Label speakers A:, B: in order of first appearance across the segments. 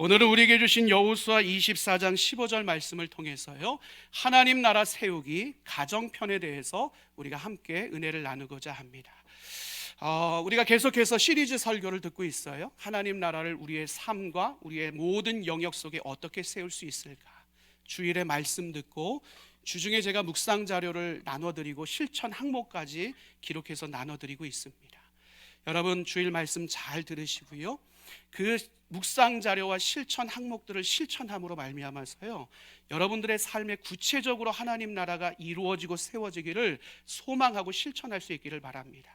A: 오늘은 우리에게 주신 여호수아 24장 15절 말씀을 통해서요, 하나님 나라 세우기 가정편에 대해서 우리가 함께 은혜를 나누고자 합니다. 우리가 계속해서 시리즈 설교를 듣고 있어요. 하나님 나라를 우리의 삶과 우리의 모든 영역 속에 어떻게 세울 수 있을까? 주일에 말씀 듣고 주중에 제가 묵상 자료를 나눠드리고 실천 항목까지 기록해서 나눠드리고 있습니다. 여러분 주일 말씀 잘 들으시고요, 그 묵상 자료와 실천 항목들을 실천함으로 말미암아서요, 여러분들의 삶에 구체적으로 하나님 나라가 이루어지고 세워지기를 소망하고 실천할 수 있기를 바랍니다.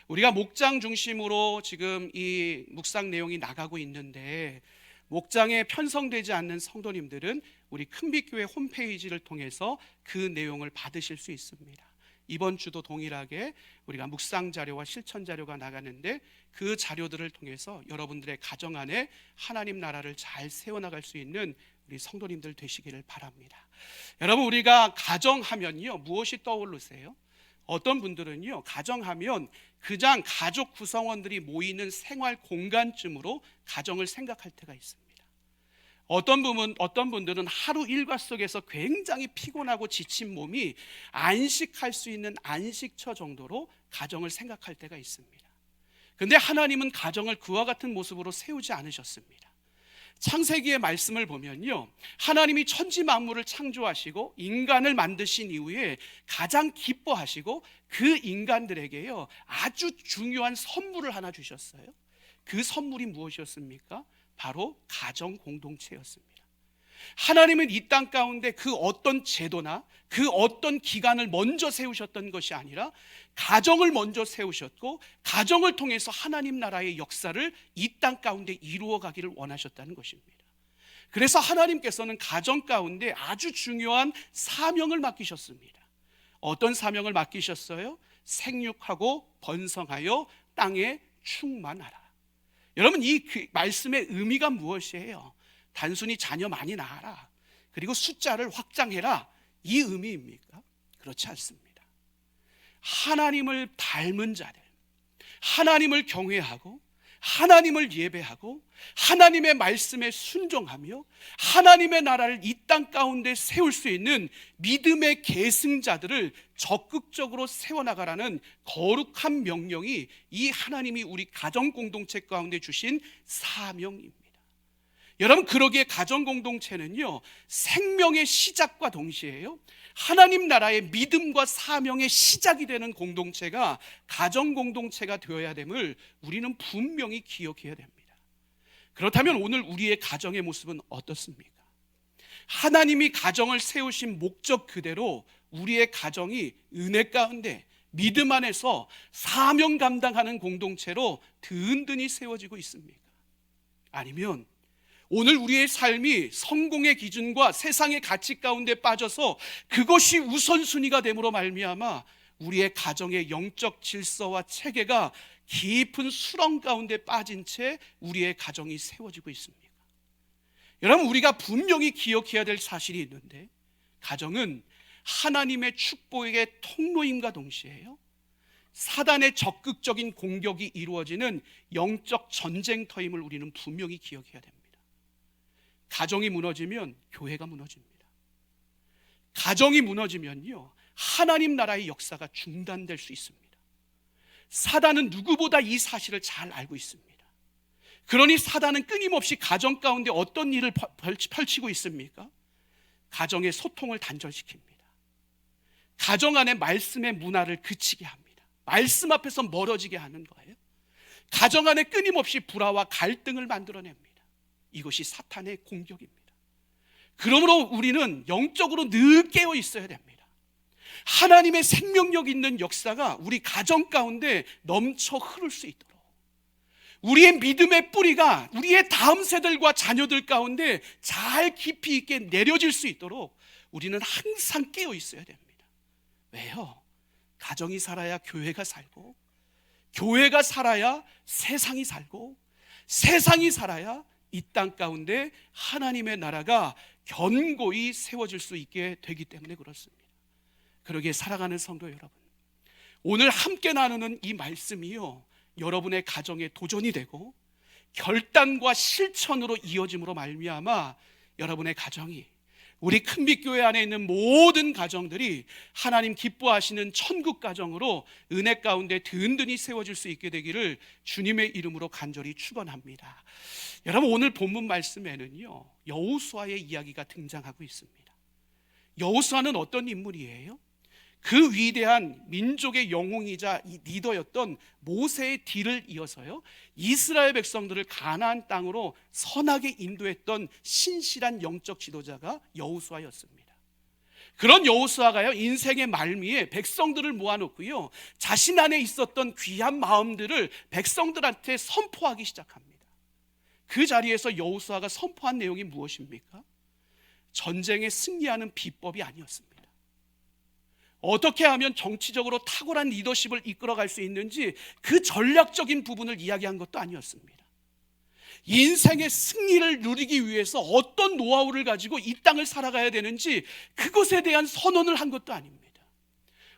A: 우리가 목장 중심으로 지금 이 묵상 내용이 나가고 있는데, 목장에 편성되지 않는 성도님들은 우리 큰빛교회 홈페이지를 통해서 그 내용을 받으실 수 있습니다. 이번 주도 동일하게 우리가 묵상 자료와 실천 자료가 나가는데, 그 자료들을 통해서 여러분들의 가정 안에 하나님 나라를 잘 세워나갈 수 있는 우리 성도님들 되시기를 바랍니다. 여러분, 우리가 가정하면요, 무엇이 떠오르세요? 어떤 분들은요, 가정하면 그냥 가족 구성원들이 모이는 생활 공간쯤으로 가정을 생각할 때가 있습니다. 어떤 분들은 하루 일과 속에서 굉장히 피곤하고 지친 몸이 안식할 수 있는 안식처 정도로 가정을 생각할 때가 있습니다. 그런데 하나님은 가정을 그와 같은 모습으로 세우지 않으셨습니다. 창세기의 말씀을 보면요, 하나님이 천지 만물을 창조하시고 인간을 만드신 이후에 가장 기뻐하시고 그 인간들에게요, 아주 중요한 선물을 하나 주셨어요. 그 선물이 무엇이었습니까? 바로 가정 공동체였습니다. 하나님은 이 땅 가운데 그 어떤 제도나 그 어떤 기관을 먼저 세우셨던 것이 아니라 가정을 먼저 세우셨고, 가정을 통해서 하나님 나라의 역사를 이 땅 가운데 이루어 가기를 원하셨다는 것입니다. 그래서 하나님께서는 가정 가운데 아주 중요한 사명을 맡기셨습니다. 어떤 사명을 맡기셨어요? 생육하고 번성하여 땅에 충만하라. 여러분, 이 말씀의 의미가 무엇이에요? 단순히 자녀 많이 낳아라, 그리고 숫자를 확장해라, 이 의미입니까? 그렇지 않습니다. 하나님을 닮은 자들, 하나님을 경외하고 하나님을 예배하고 하나님의 말씀에 순종하며 하나님의 나라를 이 땅 가운데 세울 수 있는 믿음의 계승자들을 적극적으로 세워나가라는 거룩한 명령이 이 하나님이 우리 가정 공동체 가운데 주신 사명입니다. 여러분, 그러기에 가정 공동체는요, 생명의 시작과 동시에요, 하나님 나라의 믿음과 사명의 시작이 되는 공동체가 가정 공동체가 되어야 됨을 우리는 분명히 기억해야 됩니다. 그렇다면 오늘 우리의 가정의 모습은 어떻습니까? 하나님이 가정을 세우신 목적 그대로 우리의 가정이 은혜 가운데 믿음 안에서 사명 감당하는 공동체로 든든히 세워지고 있습니까? 아니면 오늘 우리의 삶이 성공의 기준과 세상의 가치 가운데 빠져서 그것이 우선순위가 됨으로 말미암아 우리의 가정의 영적 질서와 체계가 깊은 수렁 가운데 빠진 채 우리의 가정이 세워지고 있습니까? 여러분, 우리가 분명히 기억해야 될 사실이 있는데, 가정은 하나님의 축복의 통로임과 동시에요, 사단의 적극적인 공격이 이루어지는 영적 전쟁터임을 우리는 분명히 기억해야 됩니다. 가정이 무너지면 교회가 무너집니다. 가정이 무너지면요, 하나님 나라의 역사가 중단될 수 있습니다. 사단은 누구보다 이 사실을 잘 알고 있습니다. 그러니 사단은 끊임없이 가정 가운데 어떤 일을 펼치고 있습니까? 가정의 소통을 단절시킵니다. 가정 안에 말씀의 문화를 그치게 합니다. 말씀 앞에서 멀어지게 하는 거예요. 가정 안에 끊임없이 불화와 갈등을 만들어냅니다. 이것이 사탄의 공격입니다. 그러므로 우리는 영적으로 늘 깨어 있어야 됩니다. 하나님의 생명력 있는 역사가 우리 가정 가운데 넘쳐 흐를 수 있도록, 우리의 믿음의 뿌리가 우리의 다음 세대들과 자녀들 가운데 잘 깊이 있게 내려질 수 있도록 우리는 항상 깨어 있어야 됩니다. 왜요? 가정이 살아야 교회가 살고, 교회가 살아야 세상이 살고, 세상이 살아야 이 땅 가운데 하나님의 나라가 견고히 세워질 수 있게 되기 때문에 그렇습니다. 그러기에 사랑하는 성도 여러분, 오늘 함께 나누는 이 말씀이요, 여러분의 가정에 도전이 되고 결단과 실천으로 이어짐으로 말미암아 여러분의 가정이, 우리 큰빛교회 안에 있는 모든 가정들이 하나님 기뻐하시는 천국 가정으로 은혜 가운데 든든히 세워질 수 있게 되기를 주님의 이름으로 간절히 축원합니다. 여러분, 오늘 본문 말씀에는요, 여호수아의 이야기가 등장하고 있습니다. 여호수아는 어떤 인물이에요? 그 위대한 민족의 영웅이자 리더였던 모세의 뒤를 이어서요, 이스라엘 백성들을 가나안 땅으로 선하게 인도했던 신실한 영적 지도자가 여호수아였습니다. 그런 여호수아가요, 인생의 말미에 백성들을 모아놓고요, 자신 안에 있었던 귀한 마음들을 백성들한테 선포하기 시작합니다. 그 자리에서 여호수아가 선포한 내용이 무엇입니까? 전쟁에 승리하는 비법이 아니었습니다. 어떻게 하면 정치적으로 탁월한 리더십을 이끌어갈 수 있는지 그 전략적인 부분을 이야기한 것도 아니었습니다. 인생의 승리를 누리기 위해서 어떤 노하우를 가지고 이 땅을 살아가야 되는지 그것에 대한 선언을 한 것도 아닙니다.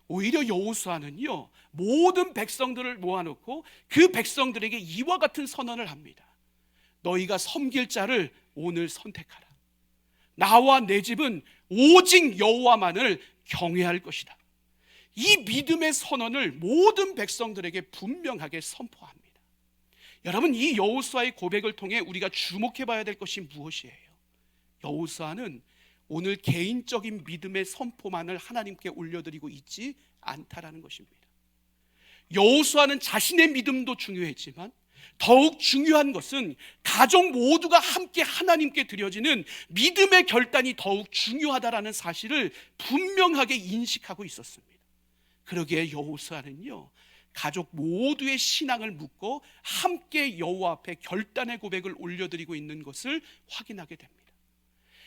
A: 오히려 여호수아는요, 모든 백성들을 모아놓고 그 백성들에게 이와 같은 선언을 합니다. 너희가 섬길 자를 오늘 선택하라. 나와 내 집은 오직 여호와만을 경외할 것이다. 이 믿음의 선언을 모든 백성들에게 분명하게 선포합니다. 여러분, 이 여호수아의 고백을 통해 우리가 주목해 봐야 될 것이 무엇이에요? 여호수아는 오늘 개인적인 믿음의 선포만을 하나님께 올려드리고 있지 않다라는 것입니다. 여호수아는 자신의 믿음도 중요했지만 더욱 중요한 것은 가족 모두가 함께 하나님께 드려지는 믿음의 결단이 더욱 중요하다라는 사실을 분명하게 인식하고 있었습니다. 그러기에 여호수아는요, 가족 모두의 신앙을 묻고 함께 여호와 앞에 결단의 고백을 올려드리고 있는 것을 확인하게 됩니다.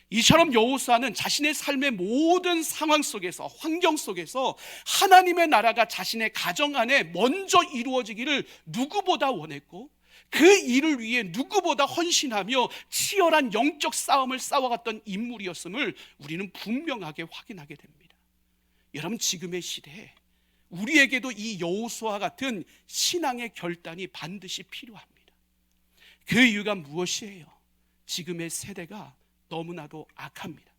A: 이처럼 여호수아는 자신의 삶의 모든 상황 속에서, 환경 속에서 하나님의 나라가 자신의 가정 안에 먼저 이루어지기를 누구보다 원했고, 그 일을 위해 누구보다 헌신하며 치열한 영적 싸움을 싸워갔던 인물이었음을 우리는 분명하게 확인하게 됩니다. 여러분, 지금의 시대에 우리에게도 이 여호수아 같은 신앙의 결단이 반드시 필요합니다. 그 이유가 무엇이에요? 지금의 세대가 너무나도 악합니다.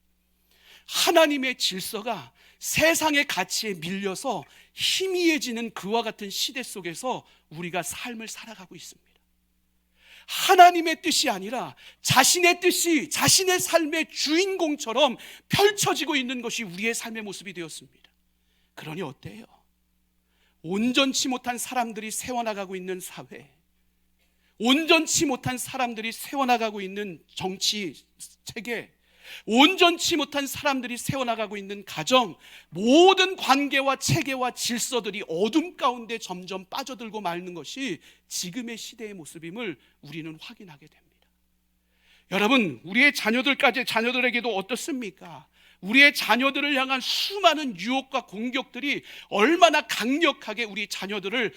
A: 하나님의 질서가 세상의 가치에 밀려서 희미해지는 그와 같은 시대 속에서 우리가 삶을 살아가고 있습니다. 하나님의 뜻이 아니라 자신의 뜻이 자신의 삶의 주인공처럼 펼쳐지고 있는 것이 우리의 삶의 모습이 되었습니다. 그러니 어때요? 온전치 못한 사람들이 세워나가고 있는 사회, 온전치 못한 사람들이 세워나가고 있는 정치 체계, 온전치 못한 사람들이 세워나가고 있는 가정, 모든 관계와 체계와 질서들이 어둠 가운데 점점 빠져들고 마는 것이 지금의 시대의 모습임을 우리는 확인하게 됩니다. 여러분, 우리의 자녀들에게도 어떻습니까? 우리의 자녀들을 향한 수많은 유혹과 공격들이 얼마나 강력하게 우리 자녀들을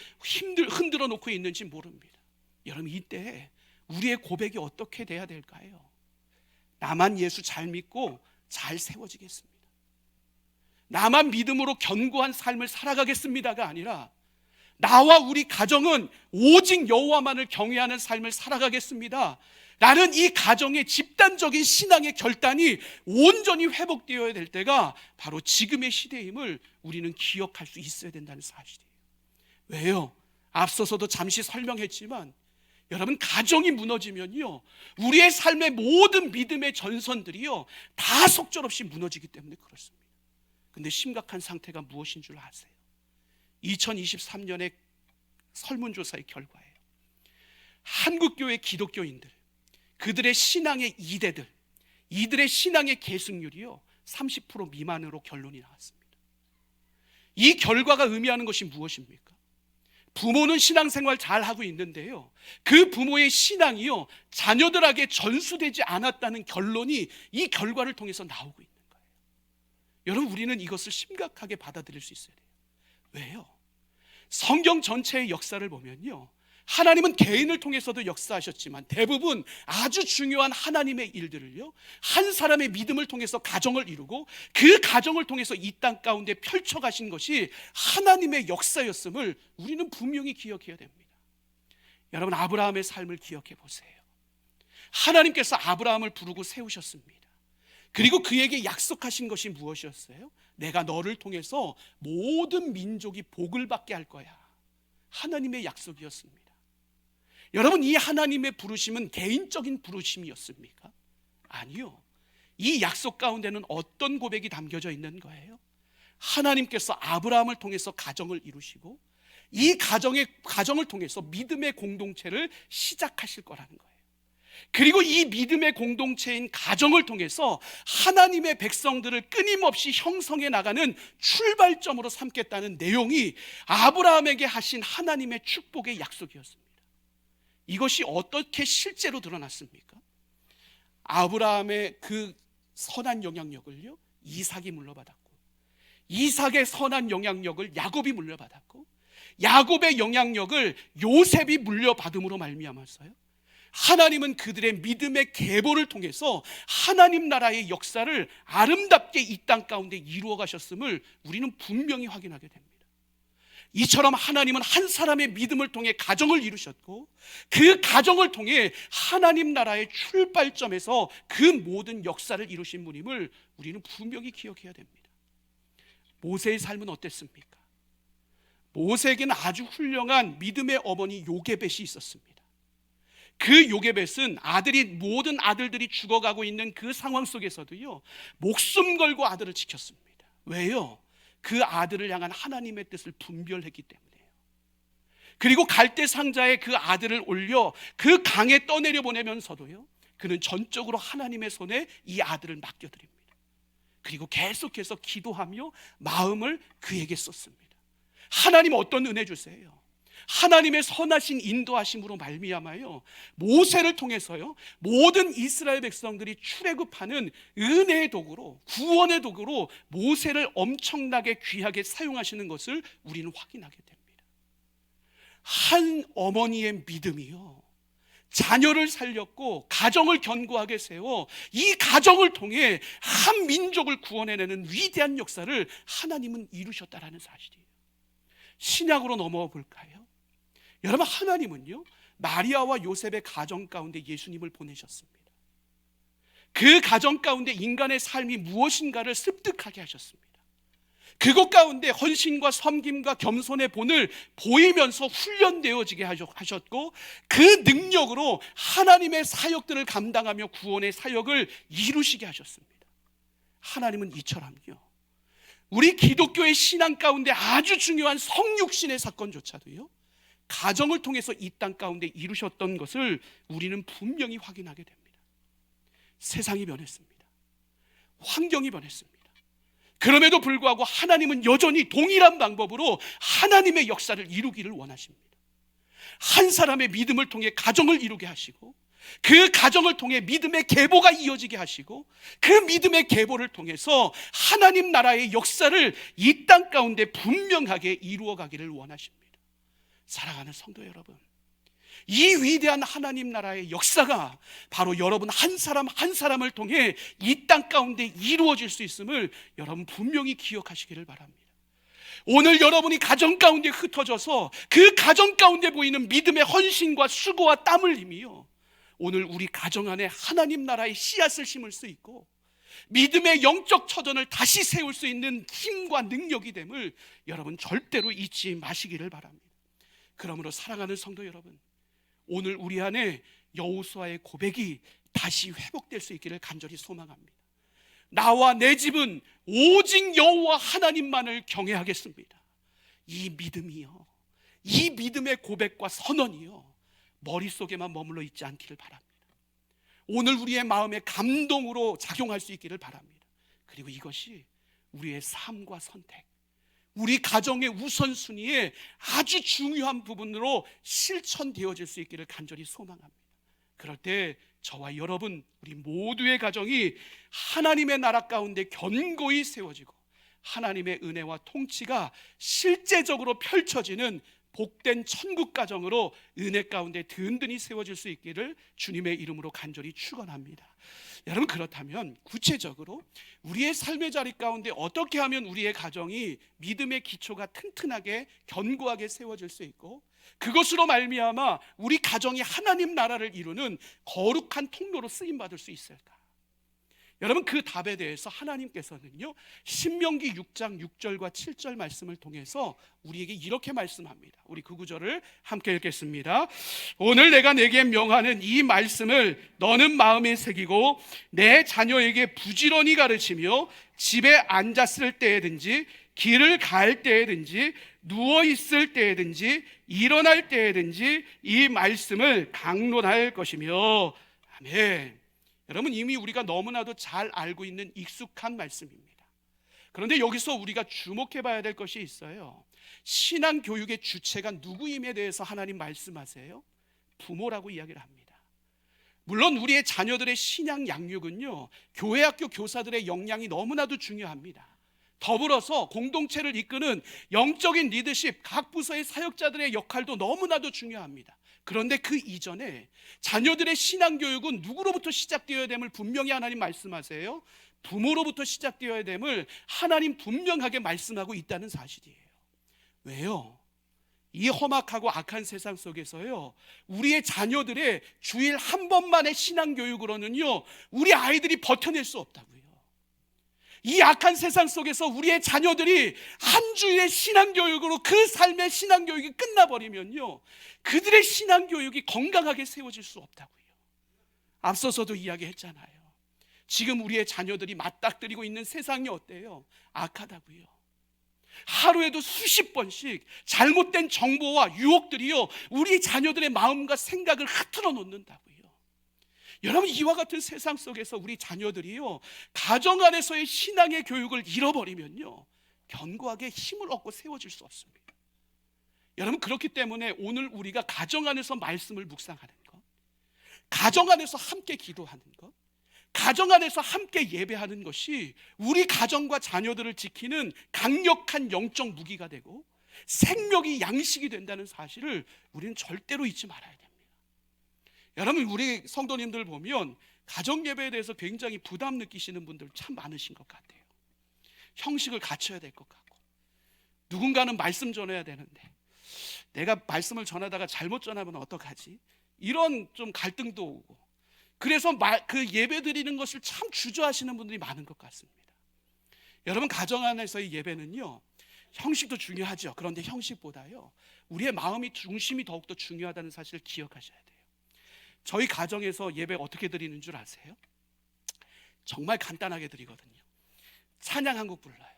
A: 흔들어 놓고 있는지 모릅니다. 여러분, 이때 우리의 고백이 어떻게 돼야 될까요? 나만 예수 잘 믿고 잘 세워지겠습니다. 나만 믿음으로 견고한 삶을 살아가겠습니다가 아니라 나와 우리 가정은 오직 여호와만을 경외하는 삶을 살아가겠습니다. 나는 이 가정의 집단적인 신앙의 결단이 온전히 회복되어야 될 때가 바로 지금의 시대임을 우리는 기억할 수 있어야 된다는 사실이에요. 왜요? 앞서서도 잠시 설명했지만 여러분, 가정이 무너지면요, 우리의 삶의 모든 믿음의 전선들이요 다 속절없이 무너지기 때문에 그렇습니다. 근데 심각한 상태가 무엇인 줄 아세요? 2023년의 설문조사의 결과예요. 한국교회 기독교인들, 그들의 신앙의 이대들, 이들의 신앙의 계승률이요 30% 미만으로 결론이 나왔습니다. 이 결과가 의미하는 것이 무엇입니까? 부모는 신앙생활 잘 하고 있는데요, 그 부모의 신앙이요 자녀들에게 전수되지 않았다는 결론이 이 결과를 통해서 나오고 있는 거예요. 여러분, 우리는 이것을 심각하게 받아들일 수 있어야 돼요. 왜요? 성경 전체의 역사를 보면요, 하나님은 개인을 통해서도 역사하셨지만 대부분 아주 중요한 하나님의 일들을요 한 사람의 믿음을 통해서 가정을 이루고 그 가정을 통해서 이 땅 가운데 펼쳐가신 것이 하나님의 역사였음을 우리는 분명히 기억해야 됩니다. 여러분, 아브라함의 삶을 기억해 보세요. 하나님께서 아브라함을 부르고 세우셨습니다. 그리고 그에게 약속하신 것이 무엇이었어요? 내가 너를 통해서 모든 민족이 복을 받게 할 거야. 하나님의 약속이었습니다. 여러분, 이 하나님의 부르심은 개인적인 부르심이었습니까? 아니요. 이 약속 가운데는 어떤 고백이 담겨져 있는 거예요? 하나님께서 아브라함을 통해서 가정을 이루시고 이 가정을 통해서 믿음의 공동체를 시작하실 거라는 거예요. 그리고 이 믿음의 공동체인 가정을 통해서 하나님의 백성들을 끊임없이 형성해 나가는 출발점으로 삼겠다는 내용이 아브라함에게 하신 하나님의 축복의 약속이었습니다. 이것이 어떻게 실제로 드러났습니까? 아브라함의 그 선한 영향력을요, 이삭이 물려받았고, 이삭의 선한 영향력을 야곱이 물려받았고, 야곱의 영향력을 요셉이 물려받음으로 말미암았어요. 하나님은 그들의 믿음의 계보를 통해서 하나님 나라의 역사를 아름답게 이 땅 가운데 이루어 가셨음을 우리는 분명히 확인하게 됩니다. 이처럼 하나님은 한 사람의 믿음을 통해 가정을 이루셨고, 그 가정을 통해 하나님 나라의 출발점에서 그 모든 역사를 이루신 분임을 우리는 분명히 기억해야 됩니다. 모세의 삶은 어땠습니까? 모세에게는 아주 훌륭한 믿음의 어머니 요게벳이 있었습니다. 그 요게벳은 모든 아들들이 죽어가고 있는 그 상황 속에서도요, 목숨 걸고 아들을 지켰습니다. 왜요? 그 아들을 향한 하나님의 뜻을 분별했기 때문에요. 그리고 갈대 상자에 그 아들을 올려 그 강에 떠내려 보내면서도요, 그는 전적으로 하나님의 손에 이 아들을 맡겨드립니다. 그리고 계속해서 기도하며 마음을 그에게 쏟습니다. 하나님 어떤 은혜 주세요? 하나님의 선하신 인도하심으로 말미암아요, 모세를 통해서요, 모든 이스라엘 백성들이 출애굽하는 은혜의 도구로, 구원의 도구로 모세를 엄청나게 귀하게 사용하시는 것을 우리는 확인하게 됩니다. 한 어머니의 믿음이요, 자녀를 살렸고 가정을 견고하게 세워 이 가정을 통해 한 민족을 구원해내는 위대한 역사를 하나님은 이루셨다라는 사실이에요. 신약으로 넘어와 볼까요? 여러분, 하나님은요, 마리아와 요셉의 가정 가운데 예수님을 보내셨습니다. 그 가정 가운데 인간의 삶이 무엇인가를 습득하게 하셨습니다. 그것 가운데 헌신과 섬김과 겸손의 본을 보이면서 훈련되어지게 하셨고, 그 능력으로 하나님의 사역들을 감당하며 구원의 사역을 이루시게 하셨습니다. 하나님은 이처럼요, 우리 기독교의 신앙 가운데 아주 중요한 성육신의 사건조차도요, 가정을 통해서 이 땅 가운데 이루셨던 것을 우리는 분명히 확인하게 됩니다. 세상이 변했습니다. 환경이 변했습니다. 그럼에도 불구하고 하나님은 여전히 동일한 방법으로 하나님의 역사를 이루기를 원하십니다. 한 사람의 믿음을 통해 가정을 이루게 하시고, 그 가정을 통해 믿음의 계보가 이어지게 하시고, 그 믿음의 계보를 통해서 하나님 나라의 역사를 이 땅 가운데 분명하게 이루어 가기를 원하십니다. 사랑하는 성도 여러분, 이 위대한 하나님 나라의 역사가 바로 여러분 한 사람 한 사람을 통해 이 땅 가운데 이루어질 수 있음을 여러분 분명히 기억하시기를 바랍니다. 오늘 여러분이 가정 가운데 흩어져서 그 가정 가운데 보이는 믿음의 헌신과 수고와 땀 흘림이요, 오늘 우리 가정 안에 하나님 나라의 씨앗을 심을 수 있고 믿음의 영적 처전을 다시 세울 수 있는 힘과 능력이 됨을 여러분 절대로 잊지 마시기를 바랍니다. 그러므로 사랑하는 성도 여러분, 오늘 우리 안에 여호수아의 고백이 다시 회복될 수 있기를 간절히 소망합니다. 나와 내 집은 오직 여호와 하나님만을 경외하겠습니다. 이 믿음이요, 이 믿음의 고백과 선언이요, 머릿속에만 머물러 있지 않기를 바랍니다. 오늘 우리의 마음에 감동으로 작용할 수 있기를 바랍니다. 그리고 이것이 우리의 삶과 선택, 우리 가정의 우선순위에 아주 중요한 부분으로 실천되어질 수 있기를 간절히 소망합니다. 그럴 때 저와 여러분, 우리 모두의 가정이 하나님의 나라 가운데 견고히 세워지고 하나님의 은혜와 통치가 실제적으로 펼쳐지는 복된 천국 가정으로 은혜 가운데 든든히 세워질 수 있기를 주님의 이름으로 간절히 축원합니다. 여러분, 그렇다면 구체적으로 우리의 삶의 자리 가운데 어떻게 하면 우리의 가정이 믿음의 기초가 튼튼하게 견고하게 세워질 수 있고 그것으로 말미암아 우리 가정이 하나님 나라를 이루는 거룩한 통로로 쓰임받을 수 있을까? 여러분, 그 답에 대해서 하나님께서는요, 신명기 6장 6절과 7절 말씀을 통해서 우리에게 이렇게 말씀합니다. 우리 그 구절을 함께 읽겠습니다. 오늘 내가 내게 명하는 이 말씀을 너는 마음에 새기고 내 자녀에게 부지런히 가르치며 집에 앉았을 때에든지 길을 갈 때에든지 누워 있을 때에든지 일어날 때에든지 이 말씀을 강론할 것이며. 아멘. 여러분, 이미 우리가 너무나도 잘 알고 있는 익숙한 말씀입니다. 그런데 여기서 우리가 주목해 봐야 될 것이 있어요. 신앙 교육의 주체가 누구임에 대해서 하나님 말씀하세요? 부모라고 이야기를 합니다. 물론 우리의 자녀들의 신앙 양육은요, 교회 학교 교사들의 역량이 너무나도 중요합니다. 더불어서 공동체를 이끄는 영적인 리더십, 각 부서의 사역자들의 역할도 너무나도 중요합니다. 그런데 그 이전에 자녀들의 신앙교육은 누구로부터 시작되어야 됨을 분명히 하나님 말씀하세요. 부모로부터 시작되어야 됨을 하나님 분명하게 말씀하고 있다는 사실이에요. 왜요? 이 험악하고 악한 세상 속에서요, 우리의 자녀들의 주일 한 번만의 신앙교육으로는요, 우리 아이들이 버텨낼 수 없다고요. 이 악한 세상 속에서 우리의 자녀들이 한 주일의 신앙교육으로 그 삶의 신앙교육이 끝나버리면요, 그들의 신앙교육이 건강하게 세워질 수 없다고요. 앞서서도 이야기했잖아요. 지금 우리의 자녀들이 맞닥뜨리고 있는 세상이 어때요? 악하다고요. 하루에도 수십 번씩 잘못된 정보와 유혹들이요, 우리 자녀들의 마음과 생각을 흐트러 놓는다고요. 여러분, 이와 같은 세상 속에서 우리 자녀들이요, 가정 안에서의 신앙의 교육을 잃어버리면요, 견고하게 힘을 얻고 세워질 수 없습니다. 여러분, 그렇기 때문에 오늘 우리가 가정 안에서 말씀을 묵상하는 것, 가정 안에서 함께 기도하는 것, 가정 안에서 함께 예배하는 것이 우리 가정과 자녀들을 지키는 강력한 영적 무기가 되고 생명이 양식이 된다는 사실을 우리는 절대로 잊지 말아야 됩니다. 여러분, 우리 성도님들 보면 가정 예배에 대해서 굉장히 부담 느끼시는 분들 참 많으신 것 같아요. 형식을 갖춰야 될 것 같고, 누군가는 말씀 전해야 되는데 내가 말씀을 전하다가 잘못 전하면 어떡하지? 이런 좀 갈등도 오고, 그래서 그 예배 드리는 것을 참 주저하시는 분들이 많은 것 같습니다. 여러분, 가정 안에서의 예배는요, 형식도 중요하죠. 그런데 형식보다요, 우리의 마음이 중심이 더욱더 중요하다는 사실을 기억하셔야 돼요. 저희 가정에서 예배 어떻게 드리는 줄 아세요? 정말 간단하게 드리거든요. 찬양 한 곡 불러요.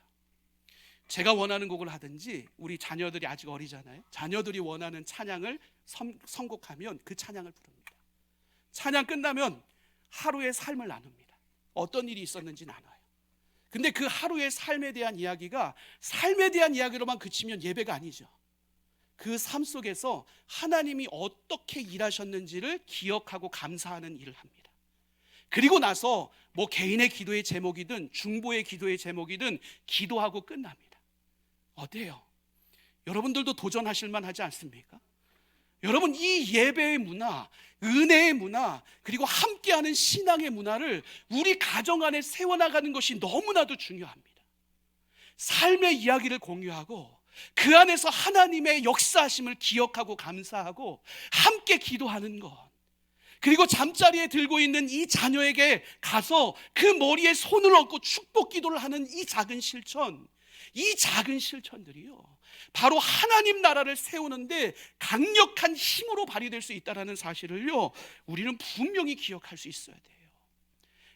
A: 제가 원하는 곡을 하든지, 우리 자녀들이 아직 어리잖아요. 자녀들이 원하는 찬양을 선곡하면 그 찬양을 부릅니다. 찬양 끝나면 하루의 삶을 나눕니다. 어떤 일이 있었는지 나눠요. 근데 그 하루의 삶에 대한 이야기가 삶에 대한 이야기로만 그치면 예배가 아니죠. 그 삶 속에서 하나님이 어떻게 일하셨는지를 기억하고 감사하는 일을 합니다. 그리고 나서 뭐 개인의 기도의 제목이든 중보의 기도의 제목이든 기도하고 끝납니다. 어때요? 여러분들도 도전하실 만하지 않습니까? 여러분, 이 예배의 문화, 은혜의 문화, 그리고 함께하는 신앙의 문화를 우리 가정 안에 세워나가는 것이 너무나도 중요합니다. 삶의 이야기를 공유하고 그 안에서 하나님의 역사하심을 기억하고 감사하고 함께 기도하는 것, 그리고 잠자리에 들고 있는 이 자녀에게 가서 그 머리에 손을 얹고 축복 기도를 하는 이 작은 실천, 이 작은 실천들이요, 바로 하나님 나라를 세우는데 강력한 힘으로 발휘될 수 있다는 사실을요, 우리는 분명히 기억할 수 있어야 돼요.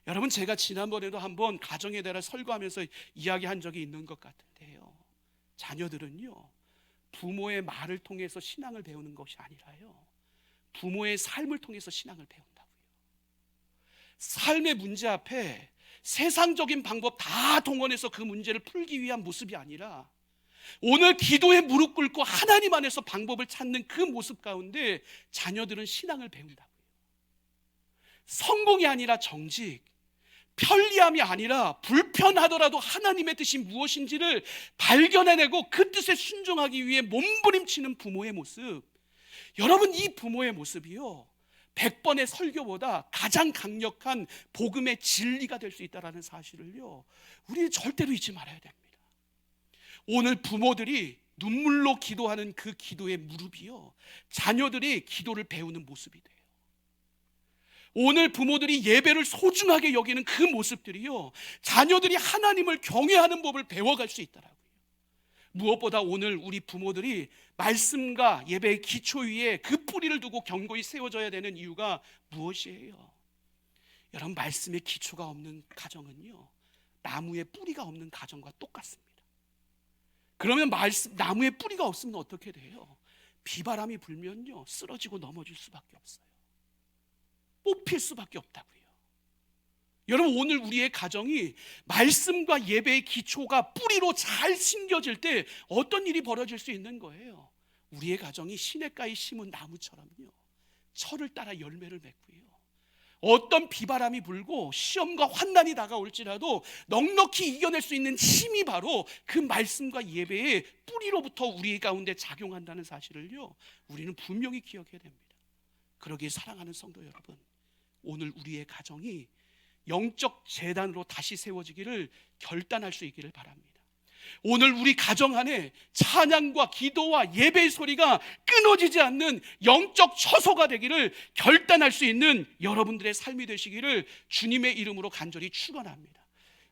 A: 여러분, 제가 지난번에도 한번 가정에 대해 설교하면서 이야기한 적이 있는 것 같은데요, 자녀들은요, 부모의 말을 통해서 신앙을 배우는 것이 아니라요, 부모의 삶을 통해서 신앙을 배운다고요. 삶의 문제 앞에 세상적인 방법 다 동원해서 그 문제를 풀기 위한 모습이 아니라 오늘 기도에 무릎 꿇고 하나님 안에서 방법을 찾는 그 모습 가운데 자녀들은 신앙을 배운다고요. 성공이 아니라 정직, 편리함이 아니라 불편하더라도 하나님의 뜻이 무엇인지를 발견해내고 그 뜻에 순종하기 위해 몸부림치는 부모의 모습, 여러분, 이 부모의 모습이요, 100번의 설교보다 가장 강력한 복음의 진리가 될 수 있다는 사실을요, 우리는 절대로 잊지 말아야 됩니다. 오늘 부모들이 눈물로 기도하는 그 기도의 무릎이요, 자녀들이 기도를 배우는 모습이 돼요. 오늘 부모들이 예배를 소중하게 여기는 그 모습들이요, 자녀들이 하나님을 경외하는 법을 배워갈 수 있더라고요. 무엇보다 오늘 우리 부모들이 말씀과 예배의 기초 위에 그 뿌리를 두고 견고히 세워져야 되는 이유가 무엇이에요? 여러분, 말씀의 기초가 없는 가정은요, 나무에 뿌리가 없는 가정과 똑같습니다. 그러면 나무에 뿌리가 없으면 어떻게 돼요? 비바람이 불면요, 쓰러지고 넘어질 수밖에 없어요. 뽑힐 수밖에 없다고요. 여러분, 오늘 우리의 가정이 말씀과 예배의 기초가 뿌리로 잘 심겨질 때 어떤 일이 벌어질 수 있는 거예요? 우리의 가정이 시냇가에 심은 나무처럼요, 철을 따라 열매를 맺고요, 어떤 비바람이 불고 시험과 환난이 다가올지라도 넉넉히 이겨낼 수 있는 힘이 바로 그 말씀과 예배의 뿌리로부터 우리 가운데 작용한다는 사실을요, 우리는 분명히 기억해야 됩니다. 그러기에 사랑하는 성도 여러분, 오늘 우리의 가정이 영적 재단으로 다시 세워지기를 결단할 수 있기를 바랍니다. 오늘 우리 가정 안에 찬양과 기도와 예배의 소리가 끊어지지 않는 영적 처소가 되기를 결단할 수 있는 여러분들의 삶이 되시기를 주님의 이름으로 간절히 축원합니다.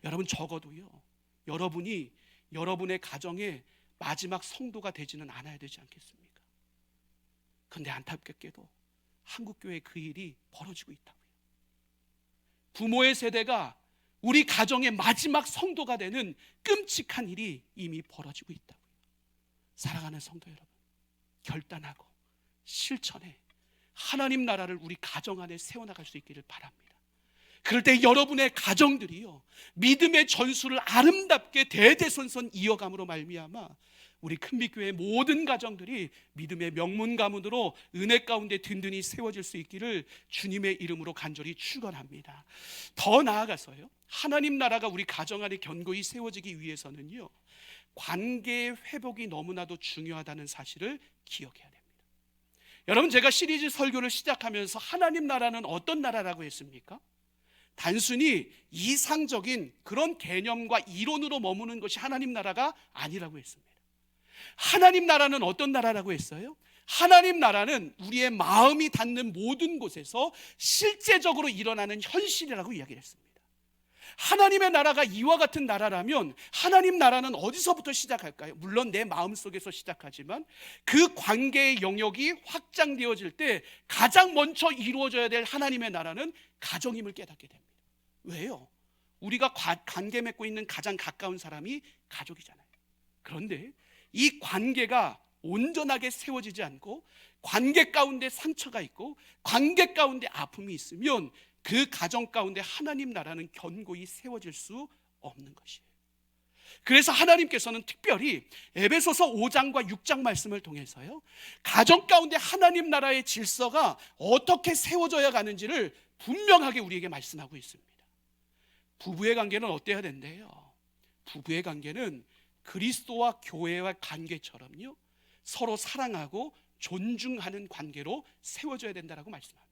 A: 여러분, 적어도요, 여러분이 여러분의 가정의 마지막 성도가 되지는 않아야 되지 않겠습니까? 그런데 안타깝게도 한국교회에 그 일이 벌어지고 있다고요. 부모의 세대가 우리 가정의 마지막 성도가 되는 끔찍한 일이 이미 벌어지고 있다고요. 사랑하는 성도 여러분, 결단하고 실천해 하나님 나라를 우리 가정 안에 세워나갈 수 있기를 바랍니다. 그럴 때 여러분의 가정들이요, 믿음의 전술을 아름답게 대대손손 이어감으로 말미암아 우리 큰빛교회의 모든 가정들이 믿음의 명문 가문으로 은혜 가운데 든든히 세워질 수 있기를 주님의 이름으로 간절히 축원합니다. 더 나아가서요, 하나님 나라가 우리 가정 안에 견고히 세워지기 위해서는요, 관계의 회복이 너무나도 중요하다는 사실을 기억해야 됩니다. 여러분, 제가 시리즈 설교를 시작하면서 하나님 나라는 어떤 나라라고 했습니까? 단순히 이상적인 그런 개념과 이론으로 머무는 것이 하나님 나라가 아니라고 했습니다. 하나님 나라는 어떤 나라라고 했어요? 하나님 나라는 우리의 마음이 닿는 모든 곳에서 실제적으로 일어나는 현실이라고 이야기를 했습니다. 하나님의 나라가 이와 같은 나라라면 하나님 나라는 어디서부터 시작할까요? 물론 내 마음속에서 시작하지만 그 관계의 영역이 확장되어질 때 가장 먼저 이루어져야 될 하나님의 나라는 가정임을 깨닫게 됩니다. 왜요? 우리가 관계 맺고 있는 가장 가까운 사람이 가족이잖아요. 그런데 이 관계가 온전하게 세워지지 않고 관계 가운데 상처가 있고 관계 가운데 아픔이 있으면 그 가정 가운데 하나님 나라는 견고히 세워질 수 없는 것이에요. 그래서 하나님께서는 특별히 에베소서 5장과 6장 말씀을 통해서요, 가정 가운데 하나님 나라의 질서가 어떻게 세워져야 가는지를 분명하게 우리에게 말씀하고 있습니다. 부부의 관계는 어때야 된대요? 부부의 관계는 그리스도와 교회와 관계처럼요, 서로 사랑하고 존중하는 관계로 세워져야 된다라고 말씀합니다.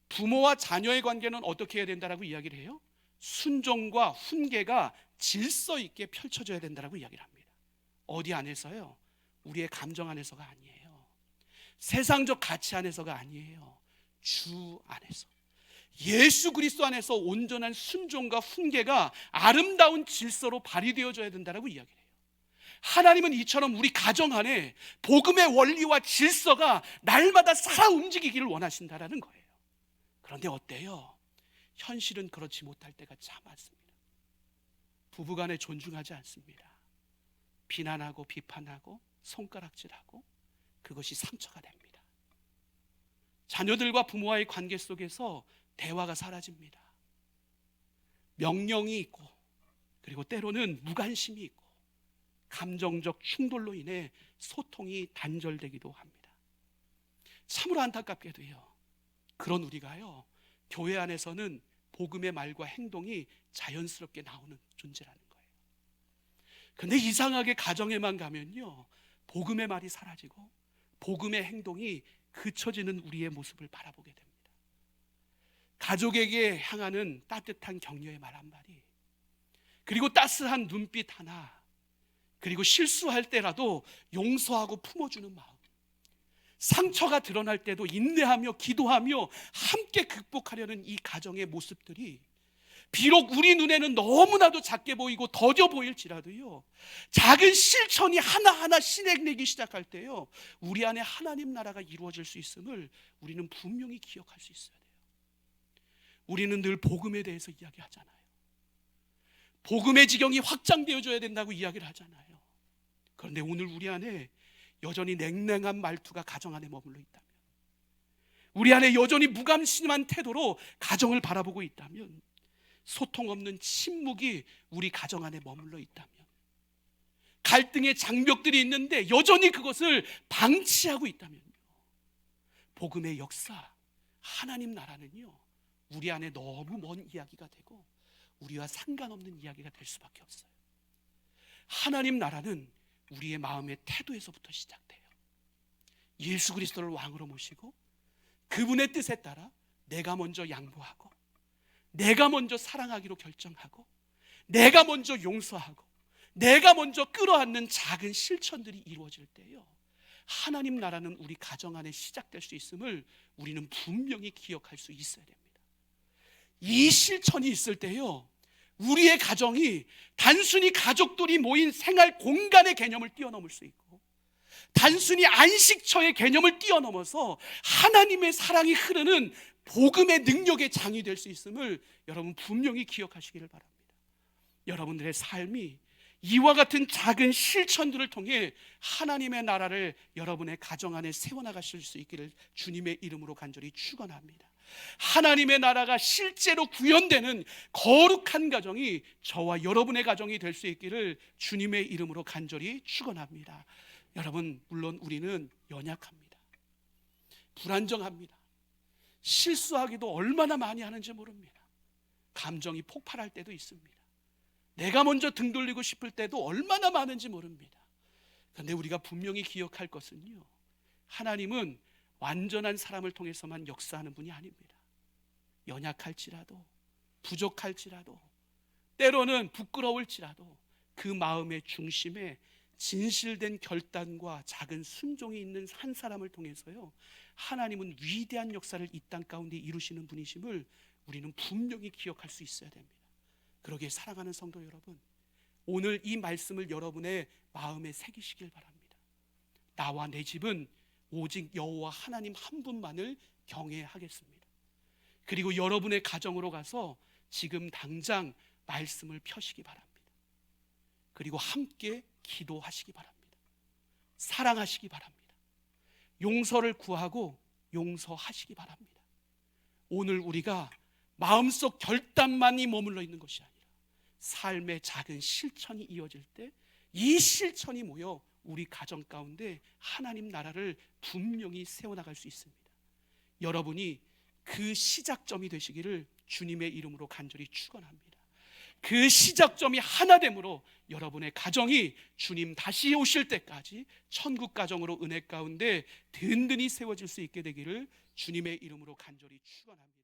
A: 부모와 자녀의 관계는 어떻게 해야 된다라고 이야기를 해요? 순종과 훈계가 질서 있게 펼쳐져야 된다라고 이야기를 합니다. 어디 안에서요? 우리의 감정 안에서가 아니에요. 세상적 가치 안에서가 아니에요. 주 안에서, 예수 그리스도 안에서 온전한 순종과 훈계가 아름다운 질서로 발휘되어져야 된다라고 이야기를 해요. 하나님은 이처럼 우리 가정 안에 복음의 원리와 질서가 날마다 살아 움직이기를 원하신다라는 거예요. 그런데 어때요? 현실은 그렇지 못할 때가 참 많습니다. 부부간에 존중하지 않습니다. 비난하고 비판하고 손가락질하고 그것이 상처가 됩니다. 자녀들과 부모와의 관계 속에서 대화가 사라집니다. 명령이 있고 그리고 때로는 무관심이 있고 감정적 충돌로 인해 소통이 단절되기도 합니다. 참으로 안타깝게도요, 그런 우리가요, 교회 안에서는 복음의 말과 행동이 자연스럽게 나오는 존재라는 거예요. 그런데 이상하게 가정에만 가면요, 복음의 말이 사라지고 복음의 행동이 그쳐지는 우리의 모습을 바라보게 됩니다. 가족에게 향하는 따뜻한 격려의 말 한마디, 그리고 따스한 눈빛 하나, 그리고 실수할 때라도 용서하고 품어주는 마음, 상처가 드러날 때도 인내하며 기도하며 함께 극복하려는 이 가정의 모습들이 비록 우리 눈에는 너무나도 작게 보이고 더뎌 보일지라도요, 작은 실천이 하나하나 실행되기 시작할 때요, 우리 안에 하나님 나라가 이루어질 수 있음을 우리는 분명히 기억할 수 있어야 돼요. 우리는 늘 복음에 대해서 이야기하잖아요. 복음의 지경이 확장되어져야 된다고 이야기를 하잖아요. 그런데 오늘 우리 안에 여전히 냉랭한 말투가 가정 안에 머물러 있다면, 우리 안에 여전히 무감심한 태도로 가정을 바라보고 있다면, 소통 없는 침묵이 우리 가정 안에 머물러 있다면, 갈등의 장벽들이 있는데 여전히 그것을 방치하고 있다면요, 복음의 역사, 하나님 나라는요, 우리 안에 너무 먼 이야기가 되고 우리와 상관없는 이야기가 될 수밖에 없어요. 하나님 나라는 우리의 마음의 태도에서부터 시작돼요. 예수 그리스도를 왕으로 모시고 그분의 뜻에 따라 내가 먼저 양보하고, 내가 먼저 사랑하기로 결정하고, 내가 먼저 용서하고, 내가 먼저 끌어안는 작은 실천들이 이루어질 때요, 하나님 나라는 우리 가정 안에 시작될 수 있음을 우리는 분명히 기억할 수 있어야 됩니다. 이 실천이 있을 때요, 우리의 가정이 단순히 가족들이 모인 생활 공간의 개념을 뛰어넘을 수 있고, 단순히 안식처의 개념을 뛰어넘어서 하나님의 사랑이 흐르는 복음의 능력의 장이 될 수 있음을 여러분 분명히 기억하시기를 바랍니다. 여러분들의 삶이 이와 같은 작은 실천들을 통해 하나님의 나라를 여러분의 가정 안에 세워나가실 수 있기를 주님의 이름으로 간절히 축원합니다. 하나님의 나라가 실제로 구현되는 거룩한 가정이 저와 여러분의 가정이 될 수 있기를 주님의 이름으로 간절히 축원합니다. 여러분, 물론 우리는 연약합니다. 불안정합니다. 실수하기도 얼마나 많이 하는지 모릅니다. 감정이 폭발할 때도 있습니다. 내가 먼저 등 돌리고 싶을 때도 얼마나 많은지 모릅니다. 그런데 우리가 분명히 기억할 것은요, 하나님은 완전한 사람을 통해서만 역사하는 분이 아닙니다. 연약할지라도, 부족할지라도, 때로는 부끄러울지라도 그 마음의 중심에 진실된 결단과 작은 순종이 있는 한 사람을 통해서요, 하나님은 위대한 역사를 이 땅 가운데 이루시는 분이심을 우리는 분명히 기억할 수 있어야 됩니다. 그러기에 사랑하는 성도 여러분, 오늘 이 말씀을 여러분의 마음에 새기시길 바랍니다. 나와 내 집은 오직 여호와 하나님 한 분만을 경외하겠습니다. 그리고 여러분의 가정으로 가서 지금 당장 말씀을 펴시기 바랍니다. 그리고 함께 기도하시기 바랍니다. 사랑하시기 바랍니다. 용서를 구하고 용서하시기 바랍니다. 오늘 우리가 마음속 결단만이 머물러 있는 것이 아니라 삶의 작은 실천이 이어질 때 이 실천이 모여 우리 가정 가운데 하나님 나라를 분명히 세워나갈 수 있습니다. 여러분이 그 시작점이 되시기를 주님의 이름으로 간절히 축원합니다. 그 시작점이 하나됨으로 여러분의 가정이 주님 다시 오실 때까지 천국 가정으로 은혜 가운데 든든히 세워질 수 있게 되기를 주님의 이름으로 간절히 축원합니다.